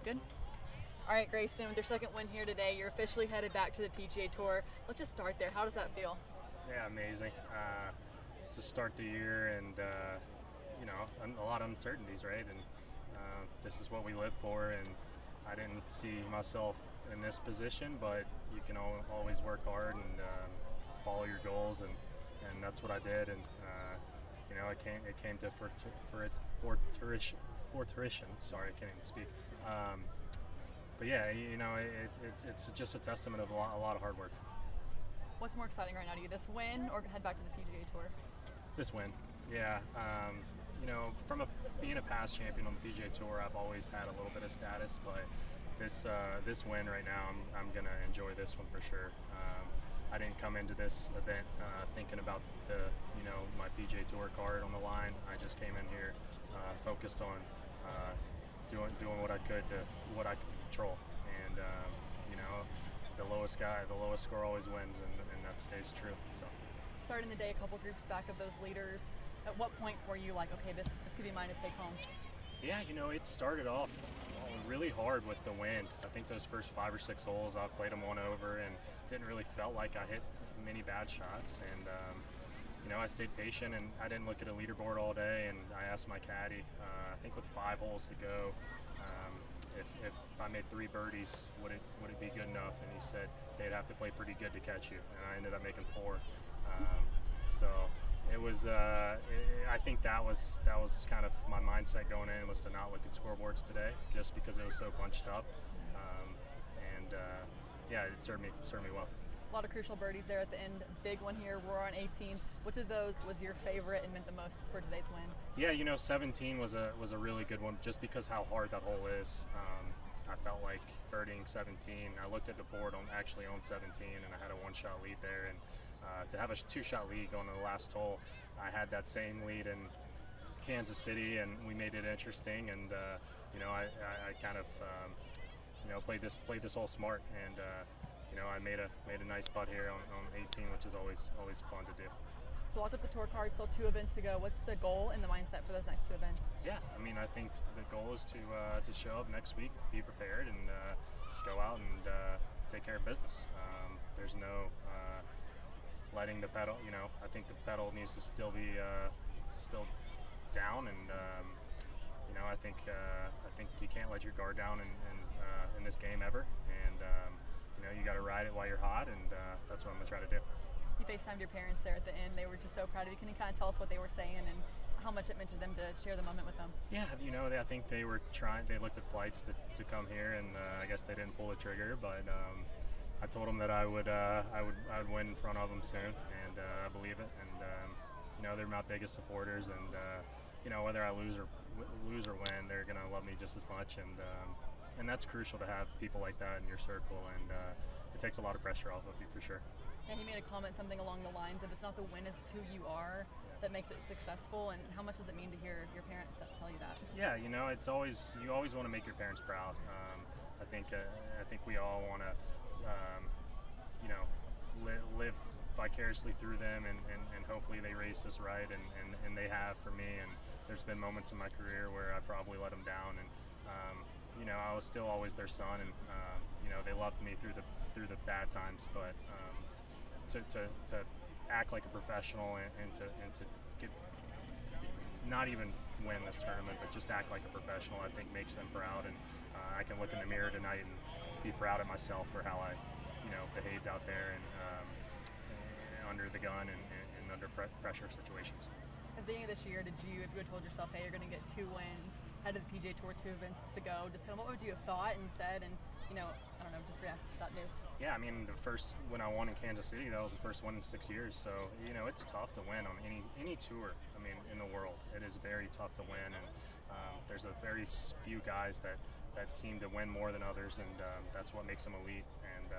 Good. All right, Grayson, with your second win here today, you're officially headed back to the PGA Tour. Let's just start there. How does that feel? Yeah, amazing. To start the year and, a lot of uncertainties, right? And this is what we live for, and I didn't see myself in this position, but you can always work hard and follow your goals, and that's what I did. And, it came to fruition. Sorry, I can't even speak. But yeah, it's just a testament of a lot of hard work. What's more exciting right now to you, this win or head back to the PGA Tour? This win, yeah. Being a past champion on the PGA Tour, I've always had a little bit of status, but this win right now, I'm gonna enjoy this one for sure. I didn't come into this event thinking about my PGA Tour card on the line. I just came in here focused on doing what I could to what I could control, and the lowest score always wins, and that stays true. So, starting the day a couple groups back of those leaders, at what point were you like, okay, this could be mine to take home? Yeah, it started off really hard with the wind. I think those first 5 or 6 holes, I played them one over and didn't really felt like I hit many bad shots. And I stayed patient, and I didn't look at a leaderboard all day. And I asked my caddy, I think with 5 holes to go, if I made 3 birdies, would it be good enough? And he said they'd have to play pretty good to catch you. And I ended up making 4. So it was. I think that was kind of my mindset going in, was to not look at scoreboards today, just because it was so bunched up. Yeah, it served me well. A lot of crucial birdies there at the end. Big one here. We're on 18. Which of those was your favorite and meant the most for today's win? Yeah, 17 was a really good one, just because how hard that hole is. I felt like birdieing 17. I looked at the board on 17, and I had a 1-shot lead there. And to have a 2-shot lead going to the last hole, I had that same lead in Kansas City, and we made it interesting. And I kind of played this hole smart, and I made a nice putt here on 18, which is always fun to do. So locked up the tour card, still 2 events to go. What's the goal and the mindset for those next 2 events? Yeah, I think the goal is to show up next week, be prepared, and go out and take care of business. There's no letting the pedal. I think the pedal needs to still be still down, and I think you can't let your guard down in this game ever, and you got to ride it while you're hot, and that's what I'm gonna try to do. You FaceTimed your parents there at the end. They were just so proud of you. Can you kind of tell us what they were saying and how much it meant to them to share the moment with them? Yeah, I think they were trying. They looked at flights to come here, and I guess they didn't pull the trigger. But I told them that I would win in front of them soon, and I believe it. And they're my biggest supporters, and whether I lose or win, they're gonna love me just as much. And that's crucial to have people like that in your circle, and it takes a lot of pressure off of you for sure. Yeah, he made a comment something along the lines of it's not the win, it's who you are that makes it successful. And how much does it mean to hear your parents tell you that? Yeah, it's always, you always want to make your parents proud. I think we all want to live vicariously through them, and hopefully they raise us right, and they have for me. And there's been moments in my career where I probably let them down, and I was still always their son, and they loved me through the bad times. But to act like a professional, and to get, not even win this tournament, but just act like a professional, I think makes them proud. And I can look in the mirror tonight and be proud of myself for how I behaved out there, and under the gun, and under pressure situations. At the beginning of this year, if you had told yourself, hey, you're going to get 2 wins, head to the PGA Tour, 2 events to go, just kind of what would you have thought and said, and I don't know, just react to that news? Yeah, when I won in Kansas City, that was the first one in 6 years. So it's tough to win on any tour. In the world, it is very tough to win, and there's a very few guys that seem to win more than others, and that's what makes them elite. And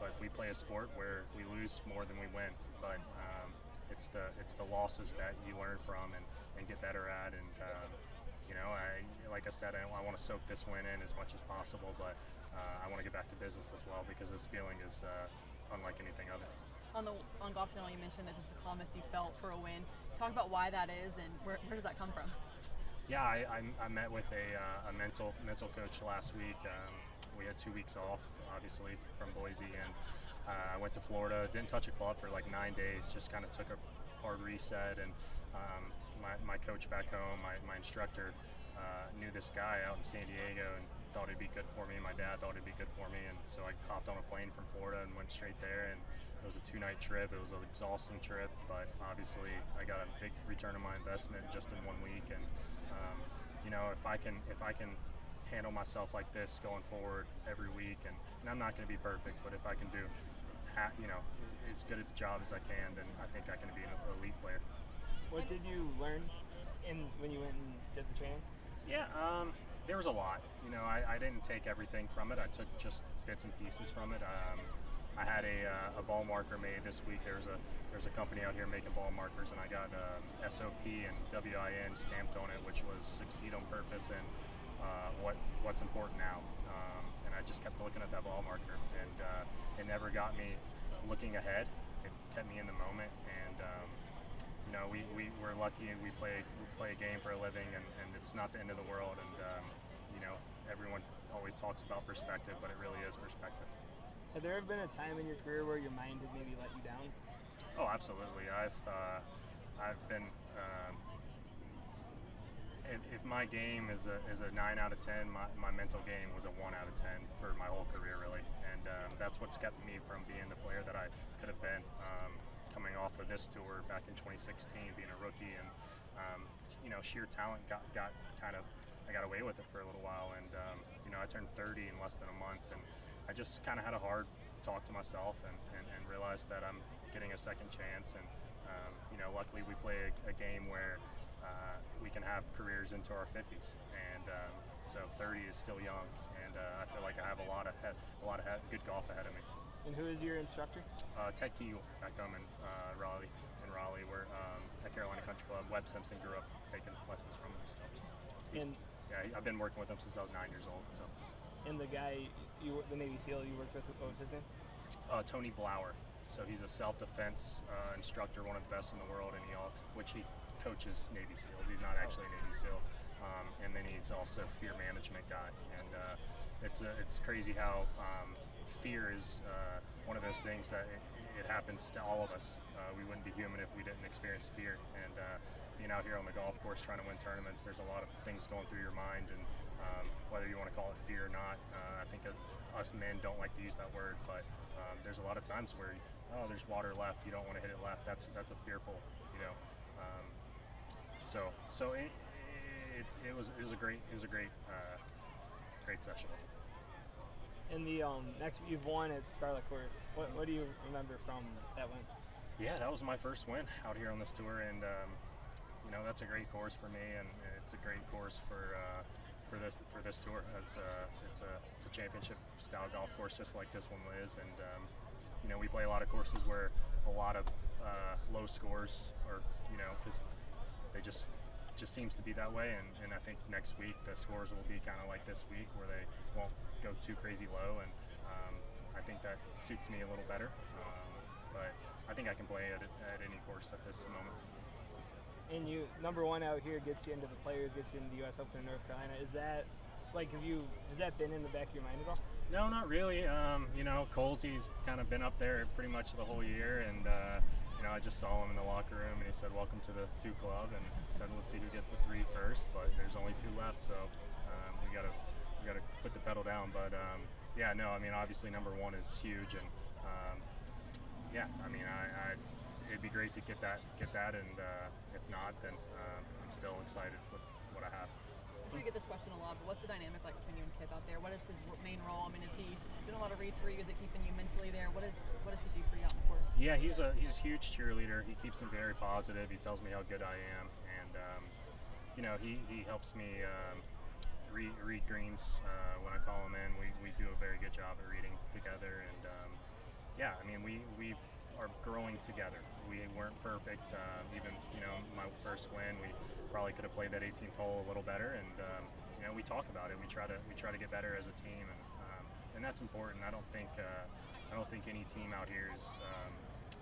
but we play a sport where we lose more than we win, but it's the losses that you learn from and get better at. And like I said, I want to soak this win in as much as possible, but I want to get back to business as well, because this feeling is unlike anything other. On Golf Channel, you mentioned that this is the calmest you felt for a win. Talk about why that is, and where does that come from? Yeah, I met with a mental coach last week. We had 2 weeks off, obviously, from Boise, and I went to Florida. Didn't touch a club for like 9 days. Just kind of took a hard reset. And my coach back home, my instructor, knew this guy out in San Diego and thought it'd be good for me. My dad thought it'd be good for me, and so I hopped on a plane from Florida and went straight there. And it was a 2-night trip. It was an exhausting trip, but obviously I got a big return on my investment just in 1 week. And if I can handle myself like this going forward every week, and I'm not going to be perfect, but if I can do, as good a job as I can, then I think I can be an elite player. What did you learn when you went and did the training? Yeah, there was a lot. I didn't take everything from it. I took just bits and pieces from it. I had a ball marker made this week. There's a company out here making ball markers, and I got SOP and WIN stamped on it, which was succeed on purpose and what's important now. And I just kept looking at that ball marker, and it never got me looking ahead. It kept me in the moment, and we're lucky, and we play a game for a living, and it's not the end of the world. And everyone always talks about perspective, but it really is perspective. Has there ever been a time in your career where your mind had maybe let you down? Oh, absolutely. I've been. If my game is a 9 out of 10, my mental game was a 1 out of 10 for my whole career, really, and that's what's kept me from being the player that I could have been. Coming off of this tour back in 2016, being a rookie, and sheer talent got kind of. I got away with it for a little while, and I turned 30 in less than a month, and I just kind of had a hard talk to myself and realized that I'm getting a second chance. And luckily we play a game where we can have careers into our 50s, and so 30 is still young, and I feel like I have a lot of good golf ahead of me. And who is your instructor? Ted Kegel back home in Raleigh. We're at Carolina Country Club. Webb Simpson grew up taking lessons from him. So I've been working with him since I was 9 years old. So. And the guy, the Navy SEAL you worked with, what was his name? Tony Blower. So he's a self-defense instructor, one of the best in the world, and he coaches Navy SEALs. He's not actually a Navy SEAL, and then he's also a fear management guy. And it's crazy how fear is one of those things that it happens to all of us. We wouldn't be human if we didn't experience fear. And being out here on the golf course trying to win tournaments, there's a lot of things going through your mind, and whether you want to call it fear or not, I think us men don't like to use that word, but there's a lot of times where there's water left, you don't want to hit it left. That's a fearful, So it was a great session. And the next you've won at Scarlet Course. What do you remember from that win? Yeah, that was my first win out here on this tour, and that's a great course for me, and it's a great course for this tour. It's a championship style golf course, just like this one is, and we play a lot of courses where a lot of low scores, or because they just seems to be that way, and I think next week the scores will be kind of like this week, where they won't go too crazy low, and I think that suits me a little better. But I think I can play at any course at this moment. And you, number one out here, gets you into the Players, gets you into the U.S. Open in North Carolina. Is that has that been in the back of your mind at all? No, not really. Colsey's kind of been up there pretty much the whole year, and I just saw him in the locker room, and he said, "Welcome to the 2 club," and said, "Let's see who gets the 3 first." But there's only 2 left, so we gotta put the pedal down. But obviously number 1 is huge, and it'd be great to get that, and if not, then I'm still excited with what I have. I'm sure you get this question a lot, but what's the dynamic like between you and Kip out there? What is his main role? I mean, is he doing a lot of reads for you? Is it keeping you mentally there? What does he do for you out in the course? Yeah, he's a huge cheerleader. He keeps me very positive. He tells me how good I am, and he helps me read greens when I call him in. We do a very good job at reading together, and we are growing together. We weren't perfect. Even my first win, we probably could have played that 18th hole a little better, and we talk about it. We try to get better as a team, and that's important. I don't think any team out here is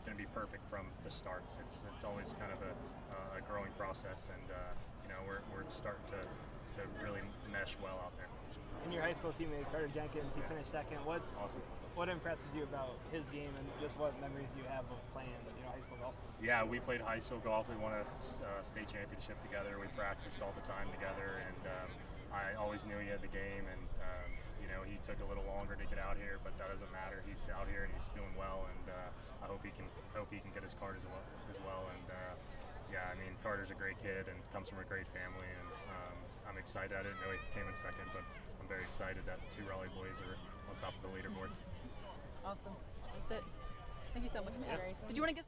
going to be perfect from the start. It's always kind of a growing process, and we're starting to really mesh well out there. And your high school teammate Carter Jenkins, he finished second. Awesome. What impresses you about his game, and just what memories do you have of playing, high school golf? Yeah, we played high school golf. We won a state championship together. We practiced all the time together, and I always knew he had the game. And he took a little longer to get out here, but that doesn't matter. He's out here and he's doing well, and I hope he can get his card as well. And yeah, I mean, Carter's a great kid and comes from a great family, and I'm excited. I didn't know he came in second, but I'm very excited that the two Raleigh boys are on top of the leaderboard. Awesome. That's it. Thank you so much, Matt. Grayson. Did you want to get some?